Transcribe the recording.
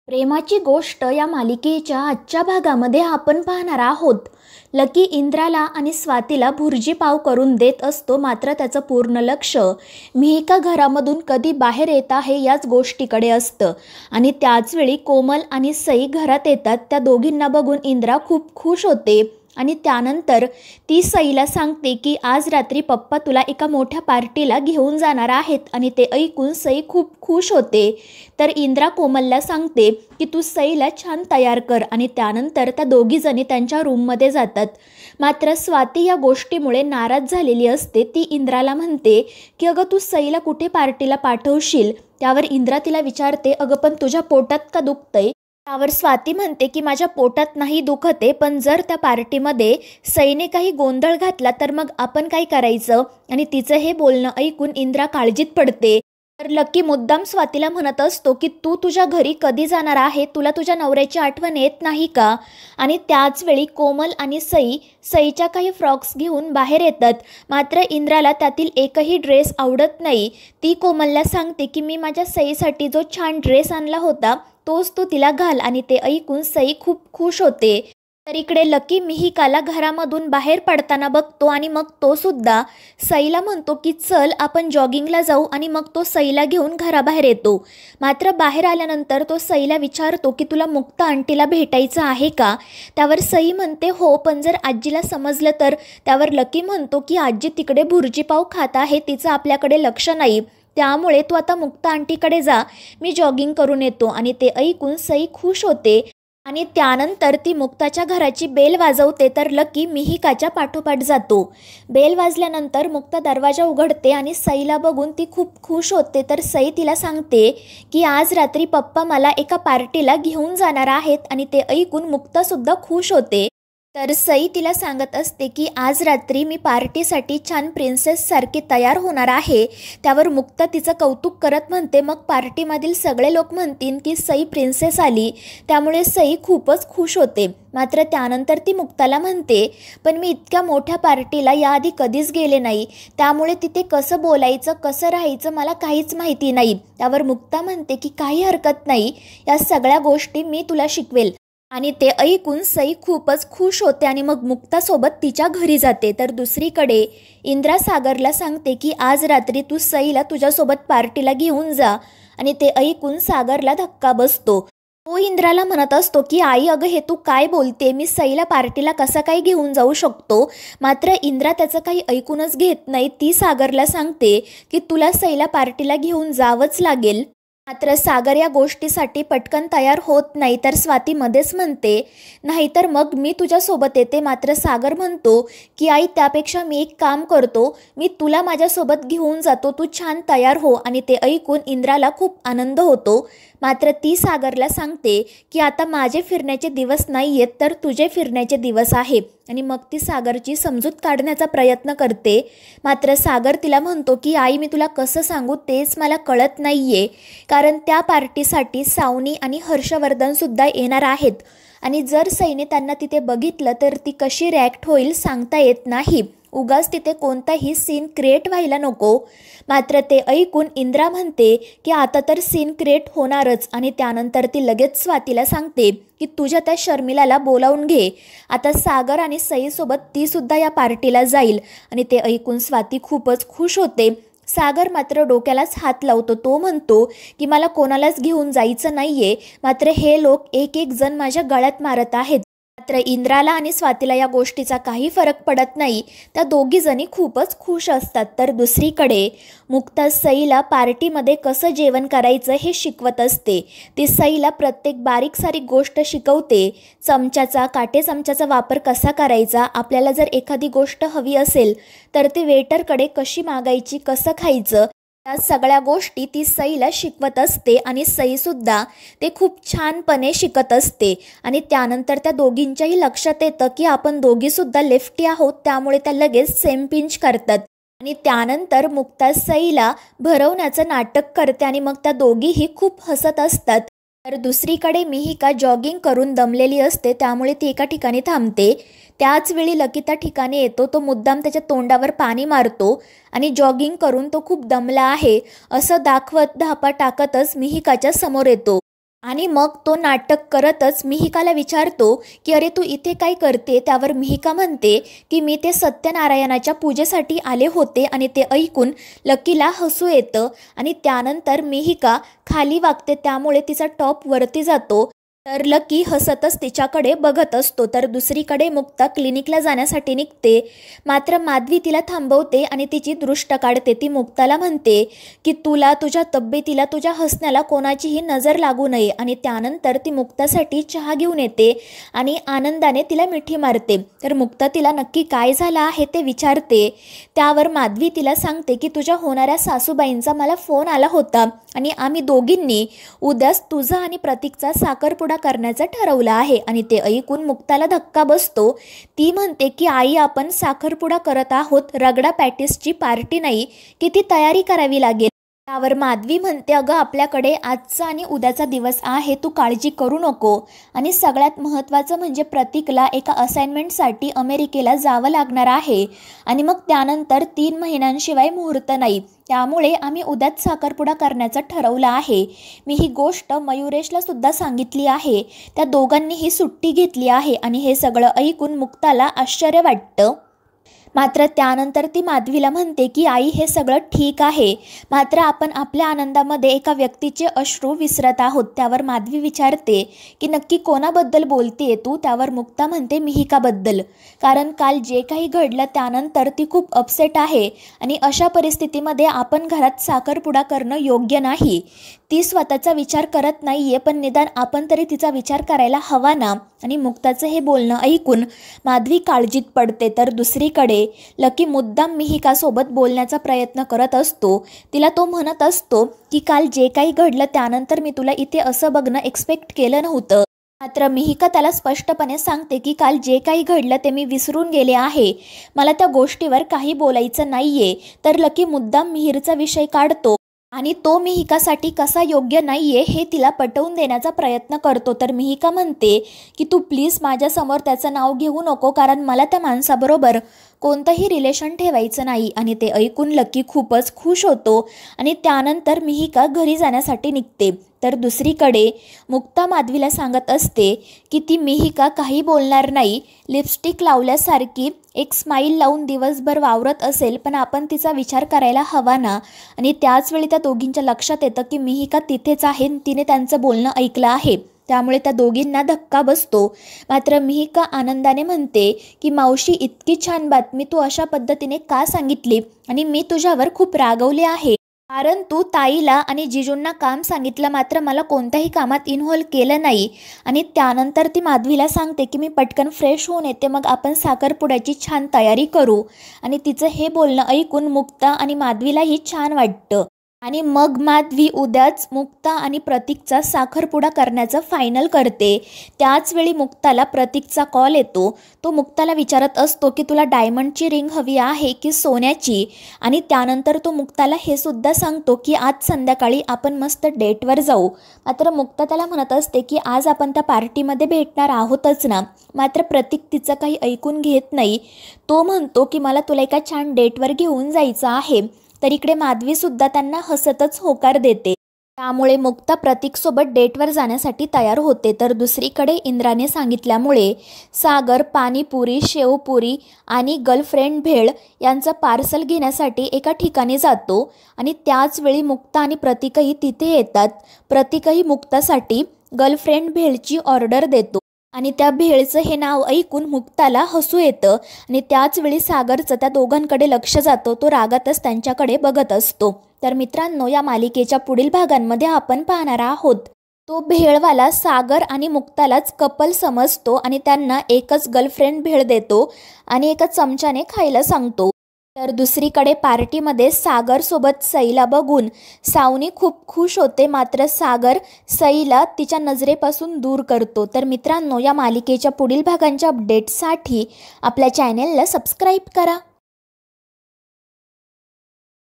प्रेमाची गोष्ट या मालिकेच्या आजच्या भागामध्ये आपण पाहणार आहोत. लकी इंद्राला आणि स्वातीला भुर्जी पाव करून देत असतो, मात्र त्याचं पूर्ण लक्ष मिहिका घरामधून कधी बाहेर येत आहे याच गोष्टीकडे असतं. आणि त्याचवेळी कोमल आणि सई घरात येतात. त्या दोघींना बघून इंद्रा खूप खुश होते आणि त्यानंतर ती सईला सांगते की आज रात्री पप्पा तुला एका मोठ्या पार्टीला घेऊन जाणार आहेत. आणि ते ऐकून सई खूप खुश होते. तर इंद्रा कोमलला सांगते की तू सईला छान तयार कर आणि त्यानंतर त्या दोघीजणी त्यांच्या रूममध्ये जातात. मात्र स्वाती या गोष्टीमुळे नाराज झालेली असते. ती इंद्राला म्हणते की अगं तू सईला कुठे पार्टीला पाठवशील. त्यावर इंद्रा तिला विचारते अगं पण तुझ्या पोटात का दुखतंय. त्यावर स्वाती म्हणते की माझ्या पोटात नाही दुखते, पण जर त्या पार्टीमध्ये सईने काही गोंधळ घातला तर मग आपण काय करायचं. आणि तिचं हे बोलणं ऐकून इंद्रा काळजीत पडते. तर लकी मुद्दाम स्वातीला म्हणत असतो की तू तुझ्या घरी कधी जाणार आहे, तुला तुझ्या नवऱ्याची आठवण येत नाही का. आणि त्याचवेळी कोमल आणि सईच्या काही फ्रॉक्स घेऊन बाहेर येतात. मात्र इंद्राला त्यातील एकही ड्रेस आवडत नाही. ती कोमलला सांगते की मी माझ्या सईसाठी जो छान ड्रेस आणला होता तोच तू तिला घाल. आणि ते ऐकून सई खूप खुश होते. तर इकडे लकी मिहिकाला घरामधून बाहेर पडताना बघतो आणि मग तो सुद्धा सईला म्हणतो की चल आपण जॉगिंगला जाऊ. आणि मग तो सईला घेऊन घराबाहेर येतो. मात्र बाहेर आल्यानंतर तो सईला विचारतो की तुला मुक्ता आंटीला भेटायचं आहे का. त्यावर सई म्हणते हो, पण जर आजीला समजलं तर. त्यावर लकी म्हणतो की आजी तिकडे भुर्जी पाव खात आहे, तिचं आपल्याकडे लक्ष नाही, त्यामुळे तू आता मुक्ता आंटीकडे जा, मी जॉगिंग करून येतो. आणि ते ऐकून सई खुश होते आणि त्यानंतर ती मुक्ताच्या घराची बेल वाजवते. तर लकी मिहिकाच्या पाठोपाठ जातो. बेल वाजल्यानंतर मुक्ता दरवाजा उघडते आणि सईला बघून ती खूप खुश होते. तर सई तिला सांगते की आज रात्री पप्पा मला एका पार्टीला घेऊन जाणार आहेत. आणि ते ऐकून मुक्तासुद्धा खुश होते. तर सई तिला सांगत असते की आज रात्री मी पार्टीसाठी छान प्रिन्सेससारखी तयार होणार आहे. त्यावर मुक्ता तिचं कौतुक करत म्हणते मग पार्टीमधील सगळे लोक म्हणतील की सई प्रिन्सेस आली. त्यामुळे सई खूपच खुश होते. मात्र त्यानंतर ती मुक्ताला म्हणते पण मी इतक्या मोठ्या पार्टीला याआधी कधीच गेले नाही, त्यामुळे तिथे कसं बोलायचं कसं राहायचं मला काहीच माहिती नाही. त्यावर मुक्ता म्हणते की काही हरकत नाही, या सगळ्या गोष्टी मी तुला शिकवेल. आणि ते ऐकून सई खूपच खुश होते आणि मग मुक्तासोबत तिच्या घरी जाते. तर दुसरीकडे इंद्रा सागरला सांगते की आज रात्री तू सईला तुझ्यासोबत पार्टीला घेऊन जा. आणि ते ऐकून सागरला धक्का बसतो. तो इंद्राला म्हणत असतो की आई अगं हे तू काय बोलते, मी सईला पार्टीला कसा काय घेऊन जाऊ शकतो. मात्र इंद्रा त्याचं काही ऐकूनच घेत नाही. ती सागरला सांगते की तुला सईला पार्टीला घेऊन जावंच लागेल. मात्र सागर या गोष्टीसाठी पटकन तयार होत नाही. तर स्वाती मध्येच म्हणते नाहीतर मग मी तुझ्यासोबत येते. मात्र सागर म्हणतो की आई त्यापेक्षा मी एक काम करतो, मी तुला माझ्यासोबत घेऊन जातो, तू छान तयार हो. आणि ते ऐकून इंद्राला खूप आनंद होतो. मात्र ती सागरला सांगते की आता माझे फिरण्याचे दिवस नाही आहेत, तर तुझे फिरण्याचे दिवस आहे. आणि मग ती सागरची समजूत काढण्याचा प्रयत्न करते. मात्र सागर तिला म्हणतो की आई मी तुला कसं सांगू तेच मला कळत नाही आहे, कारण त्या पार्टीसाठी सावनी आणि हर्षवर्धनसुद्धा येणार आहेत. आणि जर सईने त्यांना तिथे बघितलं तर ती कशी रिॲक्ट होईल सांगता येत नाही. उगाच तिथे कोणताही सीन क्रिएट व्हायला नको. मात्र ते ऐकून इंद्रा म्हणते की आता तर सीन क्रिएट होणारच. आणि त्यानंतर ती लगेच स्वातीला सांगते की तुझ्या त्या शर्मिलाला बोलावून घे, आता सागर आणि सईसोबत तीसुद्धा या पार्टीला जाईल. आणि ते ऐकून स्वाती खूपच खुश होते. सागर मात्र डोक्यालाच हात लावतो. तो म्हणतो की मला कोणालाच घेऊन जायचं नाही आहे, मात्र हे लोक एक एक जण माझ्या गळ्यात मारत आहेत. मात्र इंद्राला आणि स्वातीला या गोष्टीचा काही फरक पडत नाही. त्या दोघी जणी खूपच खुश असतात. तर दुसरीकडे मुक्ता सईला पार्टीमध्ये कसं जेवण करायचं हे शिकवत असते. ती सईला प्रत्येक बारीक सारीक गोष्ट शिकवते. काटे चमच्याचा वापर कसा करायचा, आपल्याला जर एखादी गोष्ट हवी असेल तर ते वेटरकडे कशी मागायची, कसं खायचं, या सगळ्या गोष्टी ती सईला शिकवत असते. आणि सईसुद्धा ते खूप छानपणे शिकत असते. आणि त्यानंतर त्या दोघींच्याही लक्षात येतं की आपण दोघीसुद्धा लेफ्टी आहोत, त्यामुळे त्या लगेच सेम पिंच करतात. आणि त्यानंतर मुक्ता सईला भरवण्याचं नाटक करते आणि मग त्या दोघीही खूप हसत असतात. तर दुसरीकडे मिहिका जॉगिंग करून दमलेली असते, त्यामुळे ती एका ठिकाणी थांबते. त्याच वेळी लकी त्या ठिकाणी येतो. तो मुद्दाम त्याच्या तोंडावर पाणी मारतो आणि जॉगिंग करून तो खूप दमला आहे असं दाखवत धापा टाकतच मिहिकाच्या समोर येतो. आणि मग तो नाटक करतच मिहिकाला विचारतो की अरे तू इथे काय करते. त्यावर मिहिका म्हणते की मी ते सत्यनारायणाच्या पूजेसाठी आले होते. आणि ते ऐकून लकीला हसू येतं आणि त्यानंतर मिहिका खाली वागते, त्यामुळे तिचा टॉप वरती जातो. तर लकी हसतच तिच्याकडे बघत असतो. तर दुसरीकडे मुक्ता क्लिनिकला जाण्यासाठी निघते, मात्र माधवी तिला थांबवते आणि तिची दृष्ट काढते. ती मुक्ताला म्हणते की तुला, तुझ्या तब्येतीला, तुझ्या हसण्याला कोणाचीही नजर लागू नये. आणि त्यानंतर ती मुक्तासाठी चहा घेऊन येते आणि आनंदाने तिला मिठी मारते. तर मुक्ता तिला नक्की काय झालं आहे ते विचारते. त्यावर माधवी तिला सांगते की तुझ्या होणाऱ्या सासूबाईंचा मला फोन आला होता आणि आम्ही दोघींनी उद्याच तुझा आणि प्रतीकचा साखरपुडा करण्याचं ठरवलं आहे. आणि ते ऐकून मुक्ताला धक्का बसतो. ती म्हणते की आई, आपण साखरपुडा करत आहोत, रगडा पॅटिसची पार्टी नाही की ती तयारी करावी लागेल. त्यावर माधवी म्हणते अगं आपल्याकडे आजचा आणि उद्याचा दिवस आहे, तू काळजी करू नको. आणि सगळ्यात महत्त्वाचं म्हणजे प्रतीकला एका असाइनमेंटसाठी अमेरिकेला जावं लागणार आहे आणि मग त्यानंतर 3 महिन्यांशिवाय मुहूर्त नाही, त्यामुळे आम्ही उद्याच साखरपुडा करण्याचं ठरवलं आहे. मी ही गोष्ट मयुरेशला सुद्धा सांगितली आहे, त्या दोघांनीही सुट्टी घेतली आहे. आणि हे सगळं ऐकून मुक्ताला आश्चर्य वाटतं. मात्र त्यानंतर ती माधवीला म्हणते की आई, हे सगळं ठीक आहे, मात्र आपण आपल्या आनंदामध्ये एका व्यक्तीचे अश्रू विसरत आहोत. त्यावर माधवी विचारते की नक्की कोणाबद्दल बोलतेय तू. त्यावर मुक्ता म्हणते मिहिकाबद्दल, कारण काल जे काही घडलं त्यानंतर ती खूप अपसेट आहे आणि अशा परिस्थितीमध्ये आपण घरात साखरपुडा करणं योग्य नाही. ती स्वतःचा विचार करत नाहीये, पण निदान आपण तरी तिचा विचार करायला हवा ना. आणि मुक्ताचं हे बोलणं ऐकून माधवी काळजीत पडते. तर दुसरीकडे लकी मुद्दाम मिहिकासोबत बोलण्याचा प्रयत्न करत असतो. तिला तो म्हणत असतो की काल जे काही घडलं त्यानंतर मी तुला इथे असं बघणं एक्सपेक्ट केलं नव्हतं. मात्र मिहिका त्याला स्पष्टपणे सांगते की काल जे काही घडलं ते मी विसरून गेले आहे, मला त्या गोष्टीवर काही बोलायचं नाहीये. तर लकी मुद्दाम मिहिरचा विषय काढतो आणि तो मिहिकासाठी कसा योग्य नाहीये हे तिला पटवून देण्याचा प्रयत्न करतो. तर मिहिका म्हणते की तू प्लीज माझ्यासमोर त्याचं नाव घेऊ नको, कारण मला त्या माणसाबरोबर कोणतंही रिलेशन ठेवायचं नाही. आणि ते ऐकून लकी खूपच खुश होतो आणि त्यानंतर मिहिका घरी जाण्यासाठी निघते. तर दुसरीकडे मुक्ता माधवीला सांगत असते की ती मिहिका काही बोलणार नाही, लिपस्टिक लावल्यासारखी एक स्माईल लावून दिवसभर वावरत असेल, पण आपण तिचा विचार करायला हवा ना. आणि त्याचवेळी त्या दोघींच्या लक्षात येतं की मिहिका तिथेच आहे, तिने त्यांचं बोलणं ऐकलं आहे, त्यामुळे त्या दोघींना धक्का बसतो. मात्र मिहिका आनंदाने म्हणते की मावशी, इतकी छान बातमी तू अशा पद्धतीने का सांगितली, आणि मी तुझ्यावर खूप रागवले आहे, कारण तू ताईला आणि जिजूंना काम सांगितलं, मात्र मला कोणत्याही कामात इन्व्हॉल्व केलं नाही. आणि त्यानंतर ती माधवीला सांगते की मी पटकन फ्रेश होऊन येते, मग आपण साखरपुड्याची छान तयारी करू. आणि तिचं हे बोलणं ऐकून मुक्ता आणि माधवीलाही छान वाटतं. आणि मग माधवी उद्याच मुक्ता आणि प्रतीकचा साखरपुडा करण्याचं फायनल करते. त्याचवेळी मुक्ताला प्रतीकचा कॉल येतो. तो मुक्ताला विचारत असतो की तुला डायमंडची रिंग हवी आहे की सोन्याची. आणि त्यानंतर तो मुक्ताला हे सुद्धा सांगतो की आज संध्याकाळी आपण मस्त डेटवर जाऊ. मात्र मुक्ता त्याला म्हणत असते की आज आपण त्या पार्टीमध्ये भेटणार आहोतच ना. मात्र प्रतीक तिचं काही ऐकून घेत नाही. तो म्हणतो की मला तुला एका छान डेटवर घेऊन जायचं आहे. तर इकडे माधवीसुद्धा त्यांना हसतच होकार देते. त्यामुळे मुक्ता प्रतीकसोबत डेटवर जाण्यासाठी तयार होते. तर दुसरीकडे इंद्राने सांगितल्यामुळे सागर पाणीपुरी, शेवपुरी आणि गर्लफ्रेंड भेळ यांचं पार्सल घेण्यासाठी एका ठिकाणी जातो. आणि त्याचवेळी मुक्ता आणि प्रतीकही तिथे येतात. प्रतीकही मुक्तासाठी गर्लफ्रेंड भेळची ऑर्डर देतो. आणि त्या भेळचं हे नाव ऐकून मुक्ताला हसू येतं. आणि त्याचवेळी सागरचं त्या दोघांकडे लक्ष जातं. तो रागातच त्यांच्याकडे बघत असतो. तर मित्रांनो, या मालिकेच्या पुढील भागांमध्ये आपण पाहणार आहोत तो भेळवाला सागर आणि मुक्तालाच कपल समजतो आणि त्यांना एकच गर्लफ्रेंड भेळ देतो आणि एका चमच्याने खायला सांगतो. तर दुसरीकडे पार्टीमध्ये सागरसोबत सईला बघून सावनी खूप खुश होते. मात्र सागर सईला तिच्या नजरेपासून दूर करतो. तर मित्रांनो, या मालिकेच्या पुढील भागांच्या अपडेट्ससाठी आपल्या चॅनेलला सबस्क्राईब करा.